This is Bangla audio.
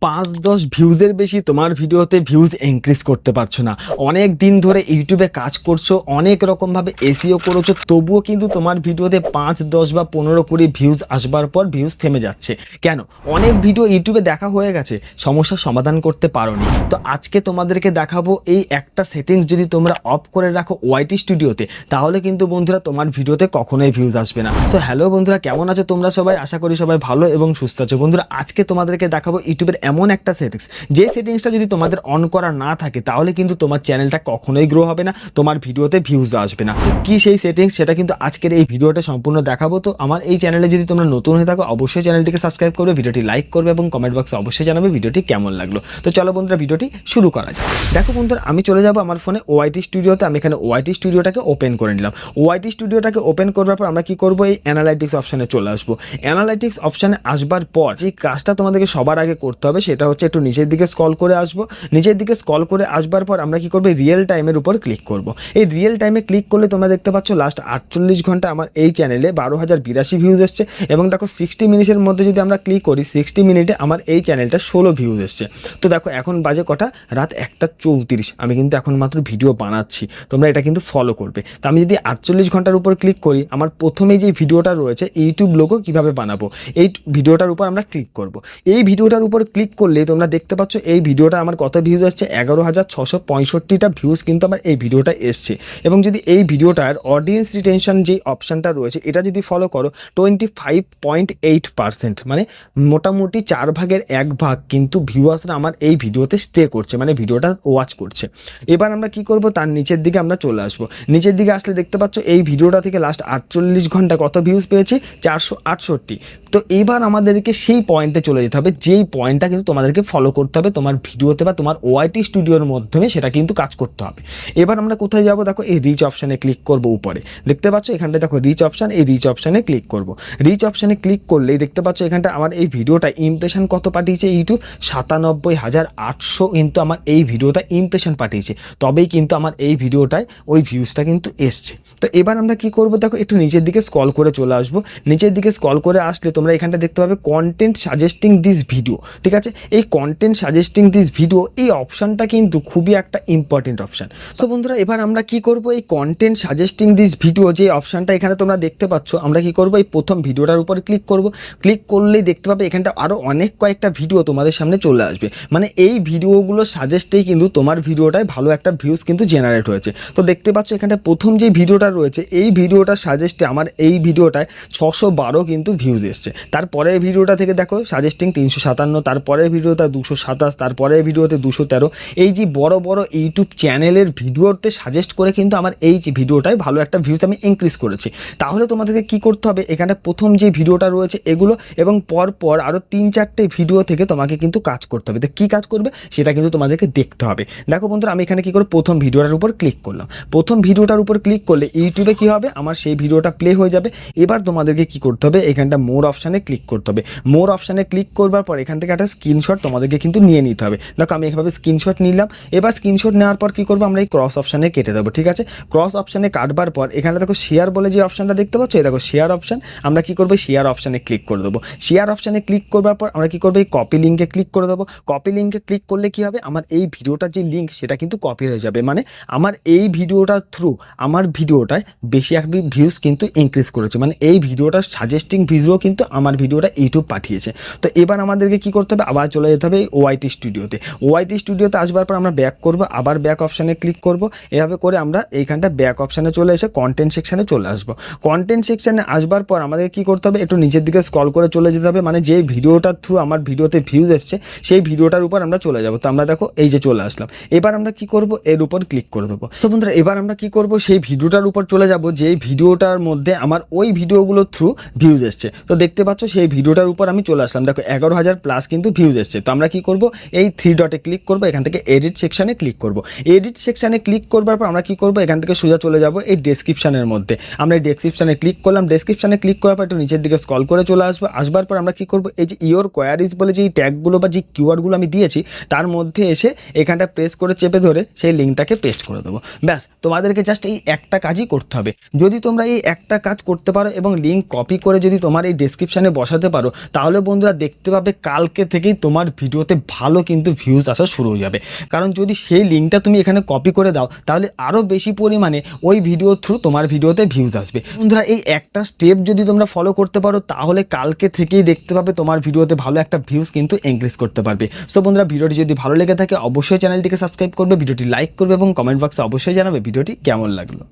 5-10 ভিউজের বেশি তোমার ভিডিওতে ভিউজ ইনক্রিজ করতে পারছো না। অনেক দিন ধরে ইউটিউবে কাজ করছো, অনেক রকমভাবে এসইও করেছো, তবুও কিন্তু তোমার ভিডিওতে 5-10 বা 15-20 ভিউজ আসবার পর ভিউজ থেমে যাচ্ছে। কেন? অনেক ভিডিও ইউটিউবে দেখা হয়ে গেছে, সমস্যার সমাধান করতে পারোনি। তো আজকে তোমাদেরকে দেখাবো এই একটা সেটিংস যদি তোমরা অফ করে রাখো ওয়াইটি স্টুডিওতে, তাহলে কিন্তু বন্ধুরা তোমার ভিডিওতে কখনোই ভিউজ আসবে না। সো হ্যালো বন্ধুরা, কেমন আছো তোমরা সবাই? আশা করি সবাই ভালো এবং সুস্থ আছো। বন্ধুরা, আজকে তোমাদেরকে দেখাবো ইউটিউবের এমন একটা সেটিংস, যে সেটিংসটা যদি তোমাদের অন করা না থাকে তাহলে কিন্তু তোমার চ্যানেলটা কখনোই গ্রো হবে না, তোমার ভিডিওতে ভিউজ আসবে না। কি সেই সেটিংস, সেটা কিন্তু আজকের এই ভিডিওটা সম্পূর্ণ দেখাবো। তো আমার এই চ্যানেলে যদি তোমরা নতুন হয়ে থাকো, অবশ্যই চ্যানেলটিকে সাবস্ক্রাইব করবে, ভিডিওটি লাইক করবে এবং কমেন্ট বক্সে অবশ্যই জানাবে ভিডিওটি কেমন লাগলো। তো চলো বন্ধুরা, ভিডিওটি শুরু করা যাক। দেখো বন্ধুরা, আমি চলে যাবো আমার ফোনে ওয়াইটি স্টুডিওতে। আমি এখানে ওয়াইটি স্টুডিওটাকে ওপেন করে নিলাম। ওয়াইটি স্টুডিওটাকে ওপেন করার পর আমরা কি করবো, এই অ্যানালাইটিক্স অপশানে চলে আসবো। অ্যানালাইটিক্স অপশানে আসবার পর যে কাজটা তোমাদেরকে সবার আগে করতে হবে সেটা হচ্ছে একটু নিচের দিকে স্ক্রল করে আসবো। নিচের দিকে স্ক্রল করে আসবার পর আমরা কি করবো, রিয়েল টাইমের উপর ক্লিক করব। এই রিয়েল টাইমে ক্লিক করলে তোমরা দেখতে পাচ্ছ লাস্ট 48 ঘন্টা আমার এই চ্যানেলে 12,082 ভিউজ এসছে। এবং দেখো 60 মিনিটের মধ্যে যদি আমরা ক্লিক করি, 60 মিনিটে আমার এই চ্যানেলটা 16 ভিউজ এসছে। তো দেখো এখন বাজে কটা, রাত 1:34। আমি কিন্তু এখন মাত্র ভিডিও বানাচ্ছি, তোমরা এটা কিন্তু ফলো করবে। তো আমি যদি 48 ঘন্টার উপর ক্লিক করি, আমার প্রথমেই যে ভিডিওটা রয়েছে ইউটিউব লোগো কিভাবে বানাবো, এই ভিডিওটার উপর আমরা ক্লিক করব। এই ভিডিওটার উপর ক্লিক করলে তোমরা দেখতে পাচ্ছ এই ভিডিওটা আমার কত ভিউজ আসছে, 11,665টা ভিউজ কিন্তু আমার এই ভিডিওটা এসছে। এবং যদি এই ভিডিওটার অডিয়েন্স রিটেনশন যে অপশানটা রয়েছে এটা যদি ফলো করো, 25.8%, মানে মোটামুটি 4 ভাগের 1 ভাগ কিন্তু ভিউয়ার্সরা আমার এই ভিডিওতে স্টে করছে, মানে ভিডিওটা ওয়াচ করছে। এবার আমরা কি করব, তার নিচের দিকে আমরা চলে আসবো। নিচের দিকে আসলে দেখতে পাচ্ছ এই ভিডিওটা থেকে লাস্ট 48 ঘন্টা কত ভিউজ পেয়েছি, 468। তো এবার আমাদেরকে সেই পয়েন্টে চলে যেতে হবে, যেই পয়েন্টটা কিন্তু তোমাদেরকে ফলো করতে হবে তোমার ভিডিওতে বা তোমার ওয়াইটি স্টুডিওর মাধ্যমে, সেটা কিন্তু কাজ করতে হবে। এবার আমরা কোথায় যাব, দেখো এই রিচ অপশানে ক্লিক করব। উপরে দেখতে পাচ্ছ এখানটা দেখো রিচ অপশান, এই রিচ অপশানে ক্লিক করব। রিচ অপশানে ক্লিক করলেই দেখতে পাচ্ছ এখানটা আমার এই ভিডিওটা ইমপ্রেশন কত পাঠিয়েছে ইউটিউব, 97,800 কিন্তু আমার এই ভিডিওটা ইমপ্রেশন পাঠিয়েছে, তবেই কিন্তু আমার এই ভিডিওটায় ওই ভিউজটা কিন্তু এসছে। তো এবার আমরা কি করব, দেখো একটু নিচের দিকে স্ক্রল করে চলে আসবো। নিচের দিকে স্ক্রল করে আসলে তোমরা এখানটা দেখতে পাবে কন্টেন্ট সাজেস্টিং দিস ভিডিও, ঠিক আছে? এই কন্টেন্ট সাজেস্টিং দিস ভিডিও এই অপশানটা কিন্তু খুবই একটা ইম্পর্টেন্ট অপশান। সো বন্ধুরা, এবার আমরা কি করব, এই কন্টেন্ট সাজেস্টিং দিস ভিডিও যে অপশানটা এখানে তোমরা দেখতে পাচ্ছ, আমরা কি করব, এই প্রথম ভিডিওটার উপরে ক্লিক করব। ক্লিক করলেই দেখতে পাবে এখানটা আরও অনেক কয়েকটা ভিডিও তোমাদের সামনে চলে আসবে, মানে এই ভিডিওগুলো সাজেস্টেই কিন্তু তোমার ভিডিওটায় ভালো একটা ভিউজ কিন্তু জেনারেট হয়েছে। তো দেখতে পাচ্ছ এখানটা প্রথম যে ভিডিওটা রয়েছে এই ভিডিওটা সাজেস্টে আমার এই ভিডিওটায় 612 কিন্তু ভিউজ এসছে। তারপরের ভিডিওটা থেকে দেখো সাজেস্টিং 357, তারপরের ভিডিওটা 227, তারপরের ভিডিওতে 213। এই যে বড় বড় ইউটিউব চ্যানেলের ভিডিওতে সাজেস্ট করে কিন্তু আমার এই যে ভিডিওটায় ভালো একটা ভিউজ আমি ইনক্রিজ করেছি। তাহলে তোমাদেরকে কি করতে হবে, এখানে প্রথম যে ভিডিওটা রয়েছে এগুলো এবং পরপর আরও 3-4টে ভিডিও থেকে তোমাকে কিন্তু কাজ করতে হবে। তো কী কাজ করবে সেটা কিন্তু তোমাদেরকে দেখতে হবে। দেখো বন্ধুরা, আমি এখানে কি করে প্রথম ভিডিওটার উপর ক্লিক করলাম। প্রথম ভিডিওটার উপর ক্লিক করলে ইউটিউবে কি হবে, আমার সেই ভিডিওটা প্লে হয়ে যাবে। এবার তোমাদেরকে কি করতে হবে, এখানটা মোর অপশানে ক্লিক করতে হবে। মোর অপশানে ক্লিক করবার পর এখান থেকে একটা স্ক্রিনশট তোমাদেরকে কিন্তু নিয়ে নিতে হবে। দেখো আমি এভাবে স্ক্রিনশট নিলাম। এবার স্ক্রিনশট নেওয়ার পর কি করবো, আমরা এই ক্রস অপশানে কেটে দেবো, ঠিক আছে? ক্রস অপশানে কাটবার পর এখানে দেখো শেয়ার বলে যে অপশানটা দেখতে পাচ্ছ, এই দেখো শেয়ার অপশান, আমরা কি করবো, শেয়ার অপশানে ক্লিক করে দেবো। শেয়ার অপশানে ক্লিক করবার পর আমরা কি করবো, এই কপি লিঙ্কে ক্লিক করে দেবো। কপি লিঙ্কে ক্লিক করলে কি হবে, আমার এই ভিডিওটার যে লিঙ্ক সেটা কিন্তু কপি হয়ে যাবে, মানে আমার এই ভিডিওটার থ্রু আমার ভিডিওটায় বেশি একটা ভিউজ কিন্তু ইনক্রিজ করেছে, মানে এই ভিডিওটার সাজেস্টিং ভিডিও কিন্তু আমার ভিডিওটা ইউটিউব পাঠিয়েছে। তো এবার আমাদেরকে কি করতে হবে, আবার চলে যেতে হবে এই ওয়াইটি স্টুডিওতে। ওয়াইটি স্টুডিওতে আসবার পর আমরা ব্যাক করব, আবার ব্যাক অপশানে ক্লিক করব। এভাবে করে আমরা এইখানটা ব্যাক অপশানে চলে এসে কন্টেন্ট সেকশানে চলে আসবো। কন্টেন্ট সেকশানে আসবার পর আমাদের কি করতে হবে, একটু নিচের দিকে স্ক্রল করে চলে যেতে হবে, মানে যে ভিডিওটার থ্রু আমার ভিডিওতে ভিউজ এসছে সেই ভিডিওটার উপর আমরা চলে যাব। তো আমরা দেখো এই যে চলে আসলাম। এবার আমরা কি করব, এর উপর ক্লিক করে দেবো। তো বন্ধুরা, এবার আমরা কি করব, সেই ভিডিওটার উপর চলে যাব যে ভিডিওটার মধ্যে আমার ওই ভিডিওগুলোর থ্রু ভিউজ এসছে। তো দেখতে পাচ্ছ সেই ভিডিওটার উপর আমি চলে আসলাম। দেখো 11,000+ কিন্তু ভিউজ এসছে। তো আমরা কি করব, এই 3 ডটে ক্লিক করব, এখান থেকে এডিট সেকশানে ক্লিক করব। এডিট সেকশানে ক্লিক করবার পর আমরা কি করব, এখান থেকে সোজা চলে যাব এই ডেসক্রিপশানের মধ্যে। আমরা এই ডেসক্রিপশানে ক্লিক করলাম। ডেসক্রিপশানে ক্লিক করার পর একটু নিচের দিকে স্ক্রল করে চলে আসবো। আসবার পর আমরা কি করব, এই যে ইওর কোয়ারিজ বলে যে ট্যাগগুলো বা যে কিওয়ার্ডগুলো আমি দিয়েছি তার মধ্যে এসে এখানটা প্রেস করে চেপে ধরে সেই লিঙ্কটাকে পেস্ট করে দেবো। ব্যাস, তোমাদেরকে জাস্ট এই একটা কাজই করতে হবে। যদি তোমরা এই একটা কাজ করতে পারো এবং লিঙ্ক কপি করে যদি তোমার এই ডেসক্রিপশন ডেসক্রিপশানে বসাতে পারো, তাহলে বন্ধুরা দেখতে পাবে কালকে থেকেই তোমার ভিডিওতে ভালো কিন্তু ভিউজ আসা শুরু হয়ে যাবে। কারণ যদি সেই লিঙ্কটা তুমি এখানে কপি করে দাও তাহলে আরও বেশি পরিমাণে ওই ভিডিও থ্রু তোমার ভিডিওতে ভিউজ আসবে। বন্ধুরা এই একটা স্টেপ যদি তোমরা ফলো করতে পারো তাহলে কালকে থেকেই দেখতে পাবে তোমার ভিডিওতে ভালো একটা ভিউজ কিন্তু ইনক্রিজ করতে পারবে। সো বন্ধুরা ভিডিওটি যদি ভালো লেগে থাকে অবশ্যই চ্যানেলটিকে সাবস্ক্রাইব করবে, ভিডিওটি লাইক করবে এবং কমেন্ট বক্সে অবশ্যই জানাবে ভিডিওটি কেমন লাগলো।